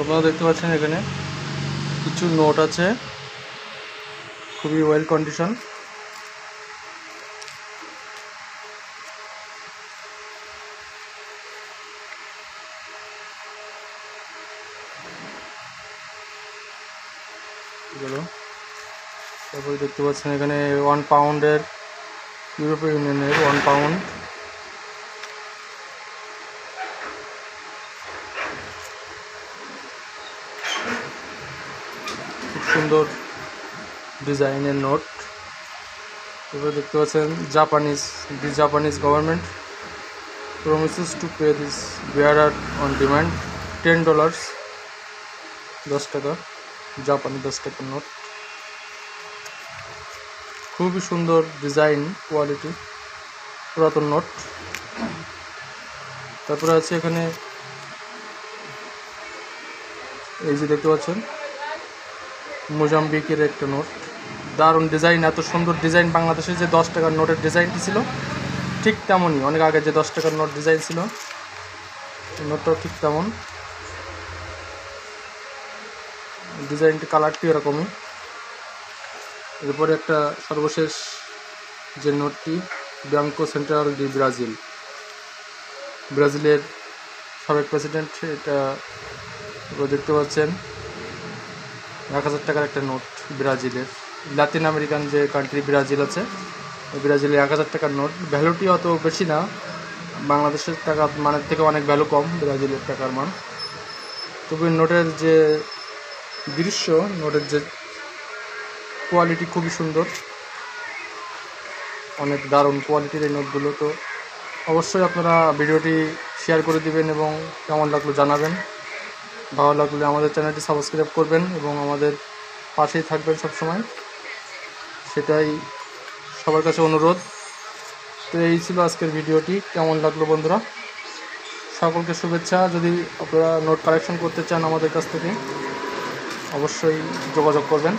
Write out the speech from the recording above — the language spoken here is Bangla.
আপনারা দেখতে পাচ্ছেন এখানে কিছু নোট আছে, খুবই ওয়েল কন্ডিশন। তারপরে দেখতে পাচ্ছেন এখানে 1 পাউন্ডের ইউরোপীয় ইউনিয়নের 1 পাউন্ড। খুব সুন্দর ডিজাইনের নোট। তারপরে দেখতে পাচ্ছেন the Japanese government promises to pay this bearer on demand $10, 10 টাকা, জাপানি 10 টাকার নোট। খুবই সুন্দর ডিজাইন, কোয়ালিটি, পুরাতন নোট। তারপরে আছে এখানে এই যে দেখতে পাচ্ছেন মোজাম্বিকের একটা নোট, দারুণ ডিজাইন। এত সুন্দর ডিজাইন বাংলাদেশের যে 10 টাকার নোটের ডিজাইনটি ছিল ঠিক তেমনই, অনেক আগে যে 10 টাকার নোট ডিজাইন ছিল নোটটাও ঠিক তেমন, ডিজাইনটি কালারটি এরকমই। এরপরে একটা সর্বশেষ যে নোটটি ব্যাংকো সেন্ট্রাল ডি ব্রাজিলের সাবেক প্রেসিডেন্ট, এটা দেখতে পাচ্ছেন 1000 টাকার একটা নোট ব্রাজিলের। লাতিন আমেরিকান যে কান্ট্রি ব্রাজিল আছে, ব্রাজিলে 1000 টাকার নোট। ভ্যালুটি অত বেশি না, বাংলাদেশের টাকা মানের থেকে অনেক ভ্যালু কম ব্রাজিলের টাকার মান। তবে নোটের যে দৃশ্য, নোটের যে কোয়ালিটি খুবই সুন্দর, অনেক দারুণ কোয়ালিটির এই নোটগুলো। তো অবশ্যই আপনারা ভিডিওটি শেয়ার করে দিবেন এবং কেমন লাগলো জানাবেন। ভালো লাগলে আমাদের চ্যানেলটি সাবস্ক্রাইব করবেন এবং আমাদের পাশেই থাকবেন সবসময়, সেটাই সবার কাছে অনুরোধ। তো এই ছিল আজকের ভিডিওটি। কেমন লাগলো বন্ধুরা, সকলকে শুভেচ্ছা। যদি আপনারা নোট কালেকশন করতে চান আমাদের কাছ থেকে অবশ্যই যোগাযোগ করবেন।